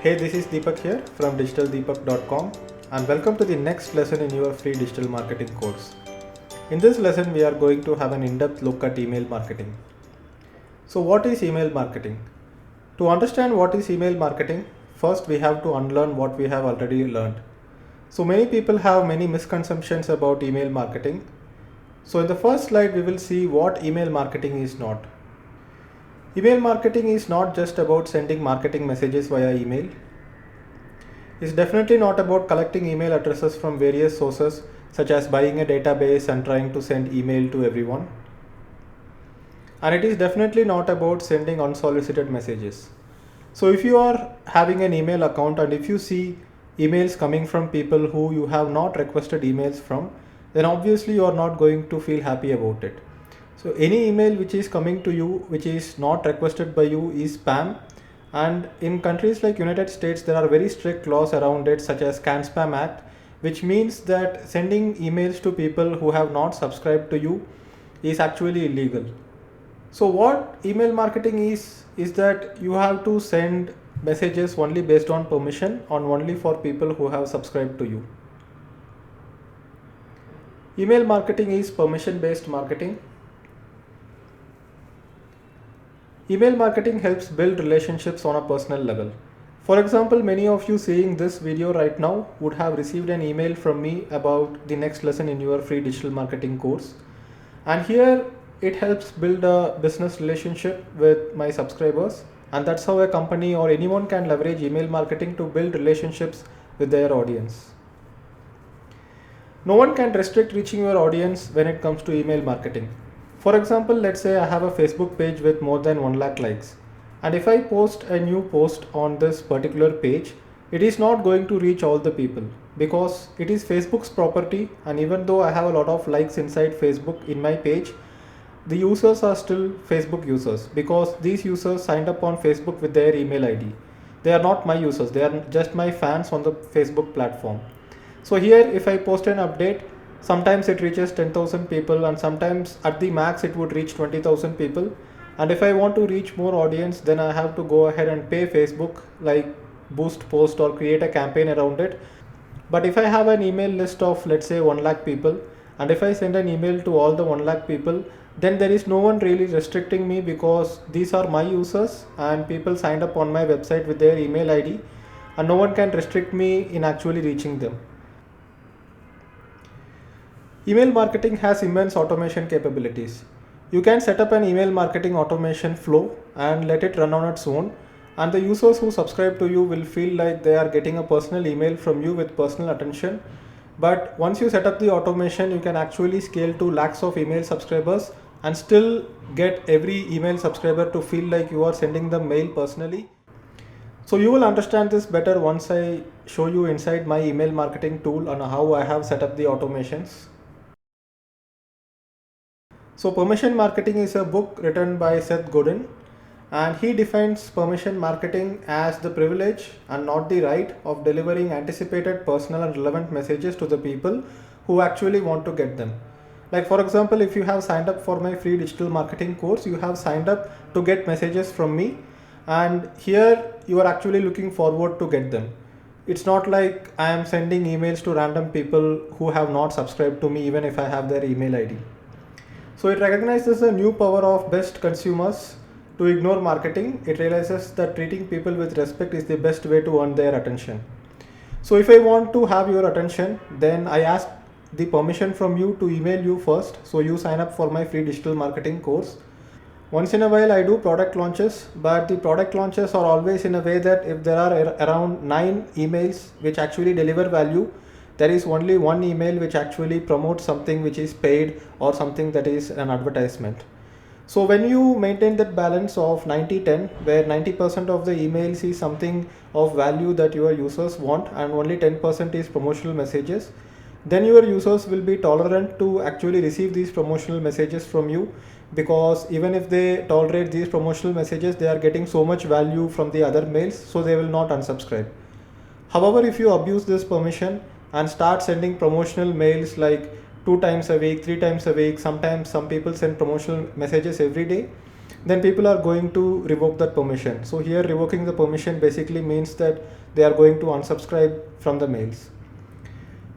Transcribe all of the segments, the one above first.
Hey, this is Deepak here from digitaldeepak.com and welcome to the next lesson in your free digital marketing course. In this lesson, we are going to have an in-depth look at email marketing. So what is email marketing? To understand what is email marketing, first we have to unlearn what we have already learned. So many people have many misconceptions about email marketing. So in the first slide, we will see what email marketing is not. Email marketing is not just about sending marketing messages via email. It's definitely not about collecting email addresses from various sources such as buying a database and trying to send email to everyone. And it is definitely not about sending unsolicited messages. So if you are having an email account and if you see emails coming from people who you have not requested emails from, then obviously you are not going to feel happy about it. So any email which is coming to you which is not requested by you is spam, and in countries like United States there are very strict laws around it such as CAN-SPAM Act, which means that sending emails to people who have not subscribed to you is actually illegal. So what email marketing is that you have to send messages only based on permission on only for people who have subscribed to you. Email marketing is permission based marketing. Email marketing helps build relationships on a personal level. For example, many of you seeing this video right now would have received an email from me about the next lesson in your free digital marketing course. And here it helps build a business relationship with my subscribers, and that's how a company or anyone can leverage email marketing to build relationships with their audience. No one can restrict reaching your audience when it comes to email marketing. For example, let's say I have a Facebook page with more than 1 lakh likes, and if I post a new post on this particular page, it is not going to reach all the people because it is Facebook's property, and even though I have a lot of likes inside Facebook in my page, the users are still Facebook users because these users signed up on Facebook with their email ID. They are not my users, they are just my fans on the Facebook platform. So here if I post an update, sometimes it reaches 10,000 people and sometimes at the max it would reach 20,000 people. And if I want to reach more audience, then I have to go ahead and pay Facebook like boost post or create a campaign around it. But if I have an email list of let's say 1 lakh people, and if I send an email to all the 1 lakh people, then there is no one really restricting me because these are my users and people signed up on my website with their email ID, and no one can restrict me in actually reaching them. Email marketing has immense automation capabilities. You can set up an email marketing automation flow and let it run on its own, and the users who subscribe to you will feel like they are getting a personal email from you with personal attention. But once you set up the automation, you can actually scale to lakhs of email subscribers and still get every email subscriber to feel like you are sending them mail personally. So you will understand this better once I show you inside my email marketing tool on how I have set up the automations. So Permission Marketing is a book written by Seth Godin, and he defines permission marketing as the privilege and not the right of delivering anticipated personal and relevant messages to the people who actually want to get them. Like for example, if you have signed up for my free digital marketing course, you have signed up to get messages from me, and here you are actually looking forward to get them. It's not like I am sending emails to random people who have not subscribed to me even if I have their email ID. So it recognizes the new power of best consumers to ignore marketing. It realizes that treating people with respect is the best way to earn their attention. So if I want to have your attention, then I ask the permission from you to email you first. So you sign up for my free digital marketing course. Once in a while I do product launches, but the product launches are always in a way that if there are around 9 emails which actually deliver value, there is only one email which actually promotes something which is paid or something that is an advertisement. So when you maintain that balance of 90-10, where 90% of the emails is something of value that your users want and only 10% is promotional messages, then your users will be tolerant to actually receive these promotional messages from you, because even if they tolerate these promotional messages, they are getting so much value from the other mails, so they will not unsubscribe. However, if you abuse this permission and start sending promotional mails like 2 times a week, 3 times a week, sometimes some people send promotional messages every day, then people are going to revoke that permission. So here revoking the permission basically means that they are going to unsubscribe from the mails.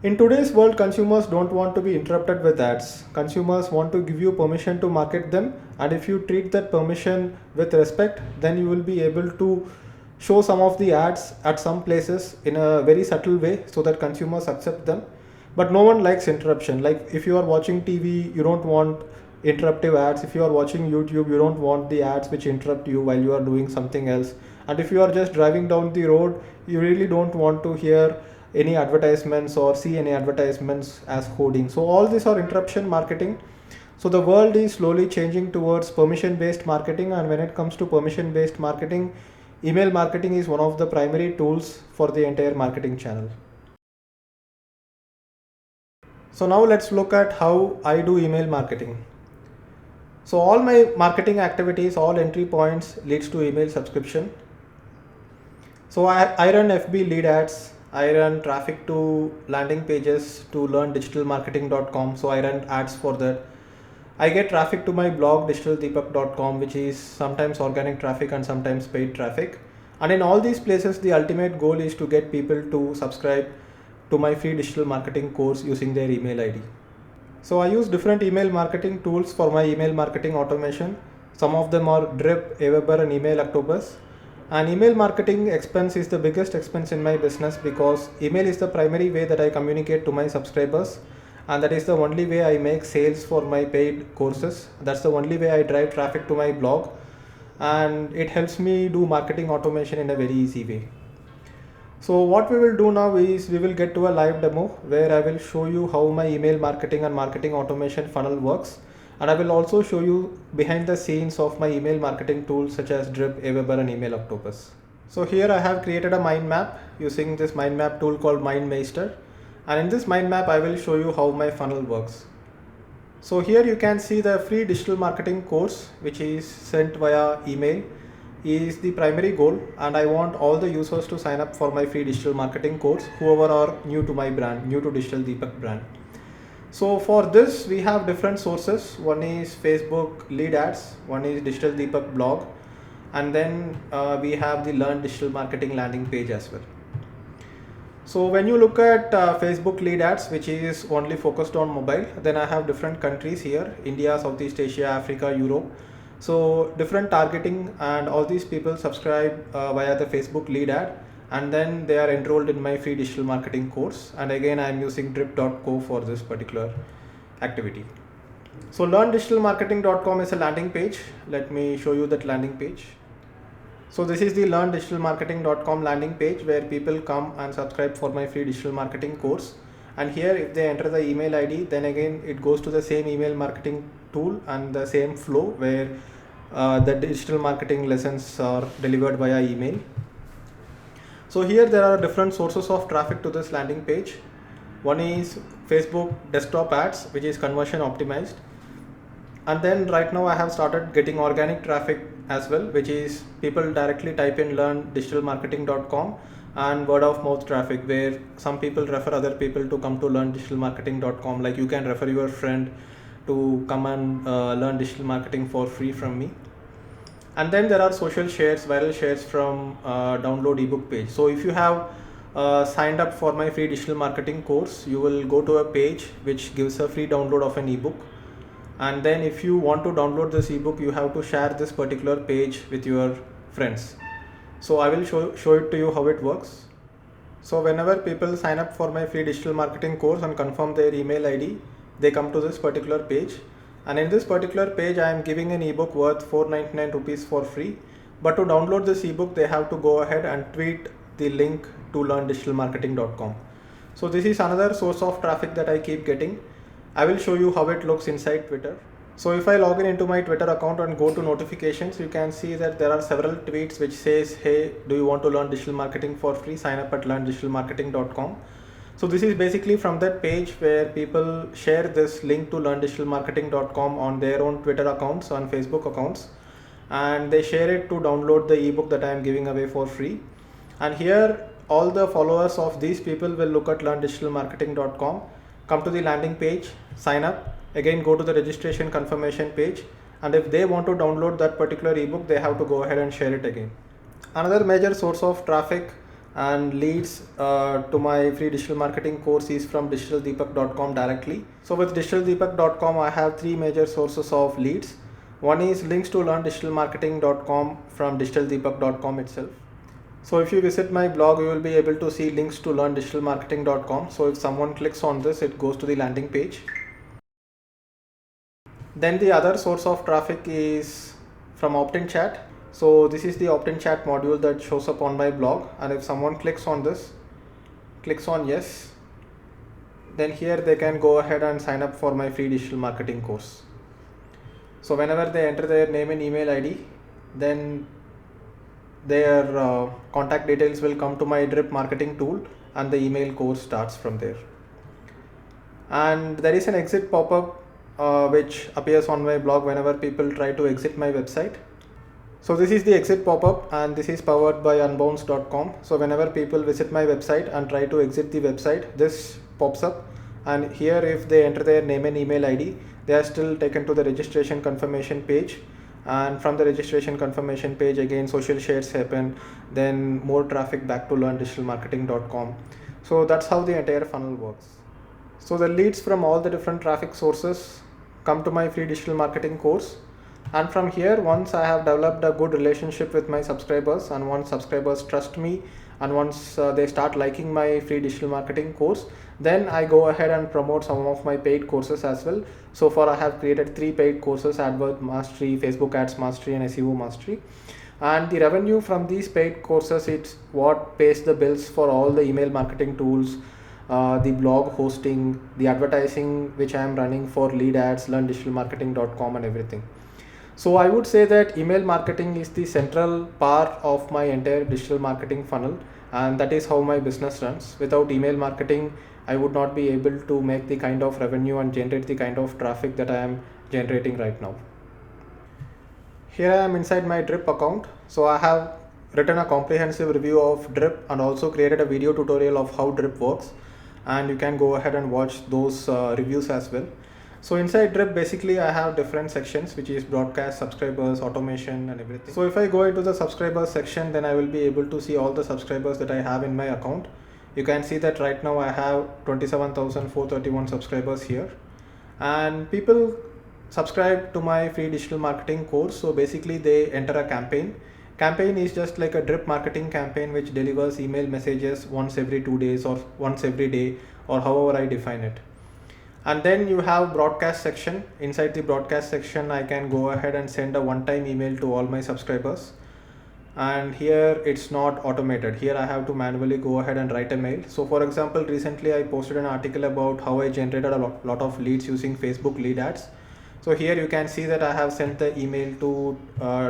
In today's world, consumers don't want to be interrupted with ads. Consumers want to give you permission to market them, and if you treat that permission with respect, then you will be able to show some of the ads at some places in a very subtle way so that consumers accept them. But no one likes interruption. Like if you are watching TV, you don't want interruptive ads. If you are watching YouTube, you don't want the ads which interrupt you while you are doing something else. And if you are just driving down the road, you really don't want to hear any advertisements or see any advertisements as hoarding. So all these are interruption marketing. So the world is slowly changing towards permission based marketing, and when it comes to permission based marketing, email marketing is one of the primary tools for the entire marketing channel. So now let's look at how I do email marketing. So all my marketing activities, all entry points leads to email subscription. So I run FB lead ads, I run traffic to landing pages to learndigitalmarketing.com. So I run ads for that. I get traffic to my blog digitaldeepak.com, which is sometimes organic traffic and sometimes paid traffic. And in all these places, the ultimate goal is to get people to subscribe to my free digital marketing course using their email ID. So I use different email marketing tools for my email marketing automation. Some of them are Drip, Aweber and Email Octopus. And email marketing expense is the biggest expense in my business because email is the primary way that I communicate to my subscribers, and that is the only way I make sales for my paid courses. That's the only way I drive traffic to my blog, and it helps me do marketing automation in a very easy way. So what we will do now is we will get to a live demo where I will show you how my email marketing and marketing automation funnel works. And I will also show you behind the scenes of my email marketing tools such as Drip, Aweber and Email Octopus. So here I have created a mind map using this mind map tool called MindMeister. And in this mind map, I will show you how my funnel works. So here you can see the free digital marketing course, which is sent via email, is the primary goal. And I want all the users to sign up for my free digital marketing course, whoever are new to my brand, new to Digital Deepak brand. So for this, we have different sources. One is Facebook lead ads, one is Digital Deepak blog, and then we have the Learn Digital Marketing landing page as well. So when you look at Facebook lead ads, which is only focused on mobile, then I have different countries here: India, Southeast Asia, Africa, Europe. So different targeting, and all these people subscribe via the Facebook lead ad, and then they are enrolled in my free digital marketing course. And again, I am using drip.co for this particular activity. So learndigitalmarketing.com is a landing page. Let me show you that landing page. So this is the learndigitalmarketing.com landing page where people come and subscribe for my free digital marketing course. And here, if they enter the email ID, then again it goes to the same email marketing tool and the same flow where the digital marketing lessons are delivered via email. So here there are different sources of traffic to this landing page. One is Facebook desktop ads, which is conversion optimized. And then right now I have started getting organic traffic as well, which is people directly type in learndigitalmarketing.com and word of mouth traffic, where some people refer other people to come to learndigitalmarketing.com. Like you can refer your friend to come and learn digital marketing for free from me. And then there are social shares, viral shares from download ebook page. So if you have signed up for my free digital marketing course, you will go to a page which gives a free download of an ebook. And then if you want to download this ebook, you have to share this particular page with your friends. So I will show it to you how it works. So whenever people sign up for my free digital marketing course and confirm their email ID, they come to this particular page. And in this particular page, I am giving an ebook worth 499 rupees for free. But to download this ebook, they have to go ahead and tweet the link to learndigitalmarketing.com. So this is another source of traffic that I keep getting. I will show you how it looks inside Twitter. So if I log in into my Twitter account and go to notifications, you can see that there are several tweets which says, hey, do you want to learn digital marketing for free? Sign up at learndigitalmarketing.com. So this is basically from that page where people share this link to learndigitalmarketing.com on their own Twitter accounts, on Facebook accounts, and they share it to download the ebook that I am giving away for free. And here all the followers of these people will look at learndigitalmarketing.com, come to the landing page, sign up, again go to the registration confirmation page, and if they want to download that particular ebook, they have to go ahead and share it again. Another major source of traffic and leads to my free digital marketing course is from digitaldeepak.com directly. So with digitaldeepak.com, I have three major sources of leads. One is links to learndigitalmarketing.com from digitaldeepak.com itself. So if you visit my blog, you will be able to see links to learndigitalmarketing.com. So if someone clicks on this, it goes to the landing page. Then the other source of traffic is from opt-in chat. So this is the opt-in chat module that shows up on my blog, and if someone clicks on this, clicks on yes, then here they can go ahead and sign up for my free digital marketing course. So whenever they enter their name and email ID, then their contact details will come to my drip marketing tool, and the email course starts from there. And there is an exit pop-up which appears on my blog whenever people try to exit my website. So this is the exit pop-up, and this is powered by unbounce.com. So whenever people visit my website and try to exit the website, this pops up, and here if they enter their name and email ID, they are still taken to the registration confirmation page, and from the registration confirmation page again social shares happen, then more traffic back to learndigitalmarketing.com. So that's how the entire funnel works. So the leads from all the different traffic sources come to my free digital marketing course, and from here, once I have developed a good relationship with my subscribers, and once subscribers trust me, and once they start liking my free digital marketing course, then I go ahead and promote some of my paid courses as well. So far I have created 3 paid courses: AdWords Mastery, Facebook Ads Mastery, and SEO Mastery. And the revenue from these paid courses, it's what pays the bills for all the email marketing tools, the blog hosting, the advertising which I am running for lead ads, learndigitalmarketing.com, and everything. So I would say that email marketing is the central part of my entire digital marketing funnel, and that is how my business runs. Without email marketing, I would not be able to make the kind of revenue and generate the kind of traffic that I am generating right now. Here I am inside my Drip account. So I have written a comprehensive review of Drip and also created a video tutorial of how Drip works, and you can go ahead and watch those reviews as well. So inside Drip, basically I have different sections, which is broadcast, subscribers, automation, and everything. So if I go into the subscribers section, then I will be able to see all the subscribers that I have in my account. You can see that right now I have 27,431 subscribers here, and people subscribe to my free digital marketing course. So basically they enter a campaign. Campaign is just like a drip marketing campaign which delivers email messages once every 2 days or once every day, or however I define it. And then you have broadcast section. Inside the broadcast section, I can go ahead and send a one-time email to all my subscribers. And here it's not automated. Here I have to manually go ahead and write a mail. So for example, recently I posted an article about how I generated a lot of leads using Facebook lead ads. So here you can see that I have sent the email to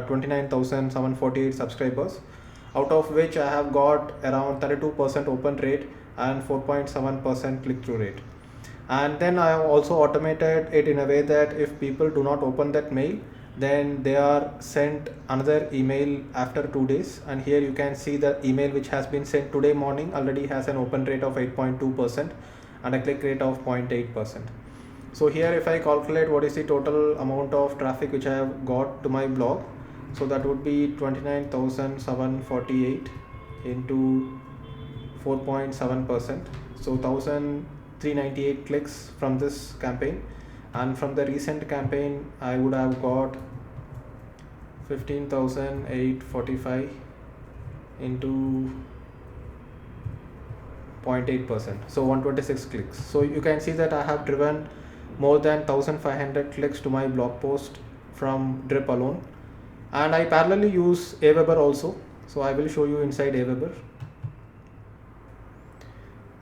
29,748 subscribers, out of which I have got around 32% open rate and 4.7% click-through rate. And then I have also automated it in a way that if people do not open that mail, then they are sent another email after 2 days. And here you can see the email which has been sent today morning already has an open rate of 8.2% and a click rate of 0.8%. So here if I calculate what is the total amount of traffic which I have got to my blog, so that would be 29,748 into 4.7%. So 1,398 clicks from this campaign, and from the recent campaign I would have got 15,845 into 0.8%, so 126 clicks. So you can see that I have driven more than 1,500 clicks to my blog post from Drip alone. And I parallelly use Aweber also, so I will show you inside Aweber.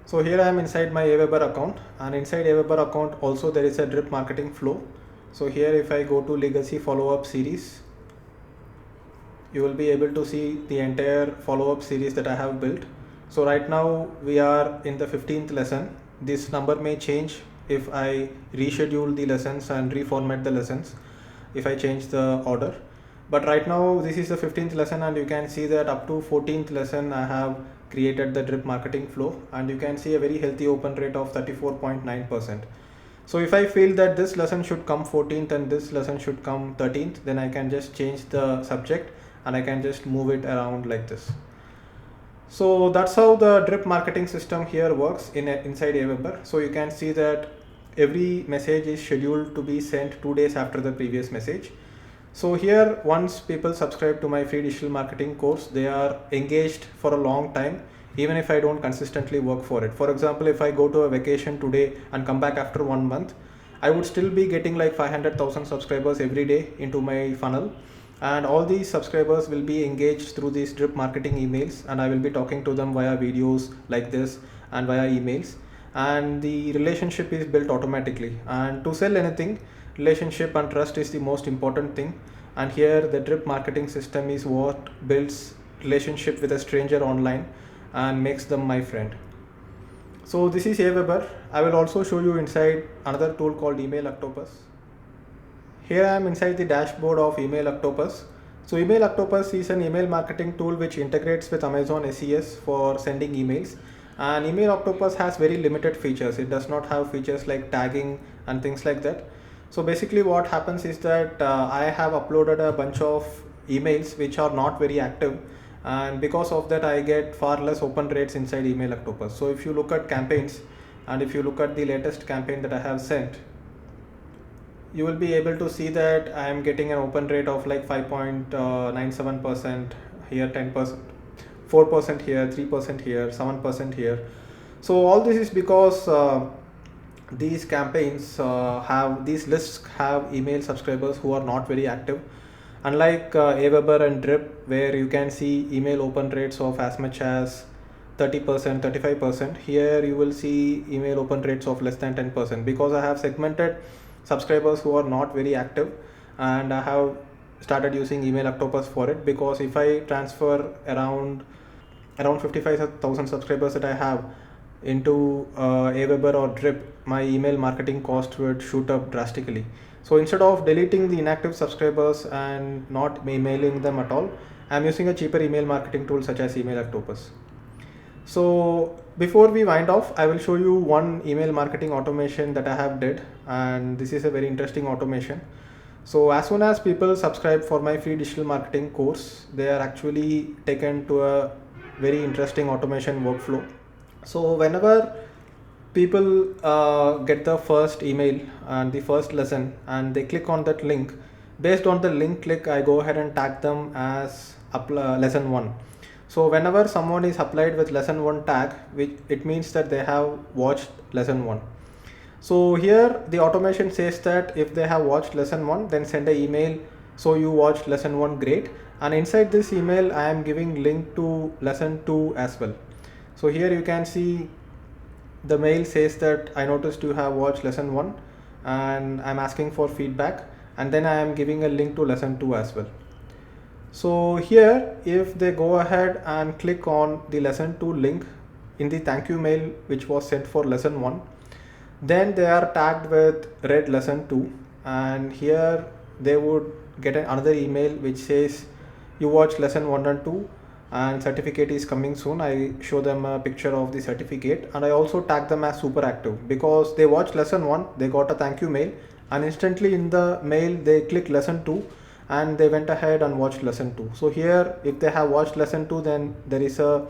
So here I am inside my Aweber account, and inside Aweber account also there is a Drip marketing flow. So here if I go to legacy follow-up series, you will be able to see the entire follow-up series that I have built. So right now we are in the 15th lesson. This number may change if I reschedule the lessons and reformat the lessons, if I change the order. But right now this is the 15th lesson, and you can see that up to 14th lesson I have created the Drip marketing flow, and you can see a very healthy open rate of 34.9%. So if I feel that this lesson should come 14th and this lesson should come 13th, then I can just change the subject and I can just move it around like this. So that's how the drip marketing system here works inside Aweber. So you can see that every message is scheduled to be sent 2 days after the previous message. So here, once people subscribe to my free digital marketing course, they are engaged for a long time, even if I don't consistently work for it. For example, if I go to a vacation today and come back after 1 month, I would still be getting like 500,000 subscribers every day into my funnel. And all these subscribers will be engaged through these drip marketing emails, and I will be talking to them via videos like this and via emails. And the relationship is built automatically. And to sell anything, relationship and trust is the most important thing. And here the drip marketing system is what builds relationship with a stranger online and makes them my friend. So this is Aweber. I will also show you inside another tool called Email Octopus. Here I am inside the dashboard of Email Octopus. So Email Octopus is an email marketing tool which integrates with Amazon SES for sending emails. And Email Octopus has very limited features. It does not have features like tagging and things like that. So basically what happens is that I have uploaded a bunch of emails which are not very active, and because of that I get far less open rates inside Email Octopus. So if you look at campaigns and if you look at the latest campaign that I have sent, you will be able to see that I am getting an open rate of like 5.97% here, 10%, 4% here, 3% here, 7% here. So all this is because these campaigns these lists have email subscribers who are not very active. Unlike Aweber and Drip, where you can see email open rates of as much as 30%, 35%, here you will see email open rates of less than 10%, because I have segmented subscribers who are not very active, and I have started using Email Octopus for it. Because if I transfer around 55,000 subscribers that I have into Aweber or Drip, my email marketing cost would shoot up drastically. So instead of deleting the inactive subscribers and not emailing them at all, I'm using a cheaper email marketing tool such as Email Octopus. So before we wind off, I will show you one email marketing automation that I have did, and this is a very interesting automation. So as soon as people subscribe for my free digital marketing course, they are actually taken to a very interesting automation workflow. So whenever people get the first email and the first lesson and they click on that link, based on the link click, I go ahead and tag them as lesson 1. So whenever someone is applied with lesson 1 tag, it means that they have watched lesson 1. So here the automation says that if they have watched lesson 1, then send an email, so you watched lesson 1, great. And inside this email I am giving link to lesson 2 as well. So here you can see the mail says that I noticed you have watched lesson 1 and I'm asking for feedback, and then I am giving a link to lesson 2 as well. So here if they go ahead and click on the lesson 2 link in the thank you mail which was sent for lesson 1, then they are tagged with read lesson 2, and here they would get another email which says you watched lesson 1 and 2 and certificate is coming soon. I show them a picture of the certificate, and I also tag them as super active because they watched lesson 1, they got a thank you mail, and instantly in the mail they click lesson 2 and they went ahead and watched lesson 2. So here if they have watched lesson 2, then there is a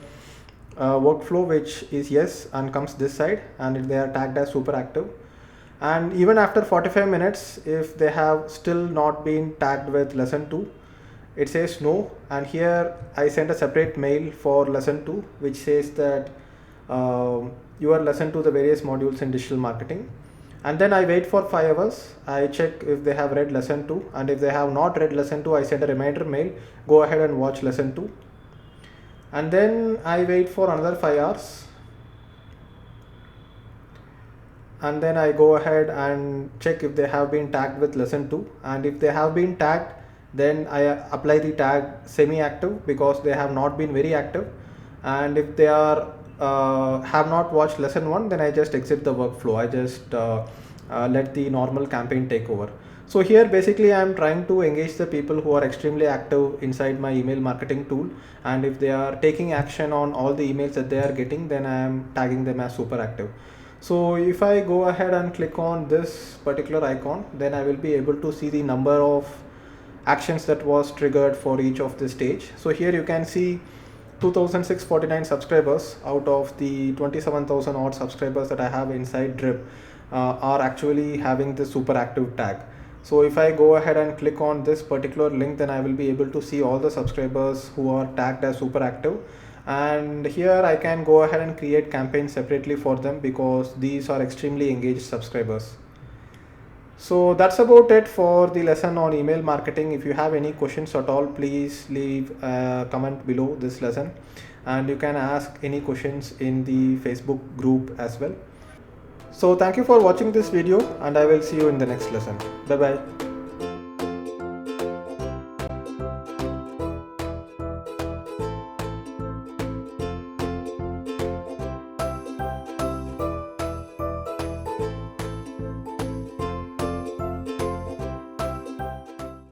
workflow which is yes and comes this side, and they are tagged as super active. And even after 45 minutes, if they have still not been tagged with lesson 2, it says no, and here I send a separate mail for lesson 2 which says that you are lesson 2 the various modules in digital marketing. And then I wait for 5 hours, I check if they have read lesson 2, and if they have not read lesson 2, I send a reminder mail, go ahead and watch lesson 2. And then I wait for another 5 hours, and then I go ahead and check if they have been tagged with lesson 2, and if they have been tagged, then I apply the tag semi-active because they have not been very active. And if they are have not watched lesson 1, then I just exit the workflow. I just let the normal campaign take over. So here basically I am trying to engage the people who are extremely active inside my email marketing tool, and if they are taking action on all the emails that they are getting, then I am tagging them as super active. So if I go ahead and click on this particular icon, then I will be able to see the number of actions that was triggered for each of the stage. So here you can see 2649 subscribers out of the 27,000 odd subscribers that I have inside Drip are actually having the super active tag. So if I go ahead and click on this particular link, then I will be able to see all the subscribers who are tagged as super active. And here I can go ahead and create campaigns separately for them because these are extremely engaged subscribers. So that's about it for the lesson on email marketing. If you have any questions at all, please leave a comment below this lesson, and you can ask any questions in the Facebook group as well. So thank you for watching this video, and I will see you in the next lesson. Bye bye.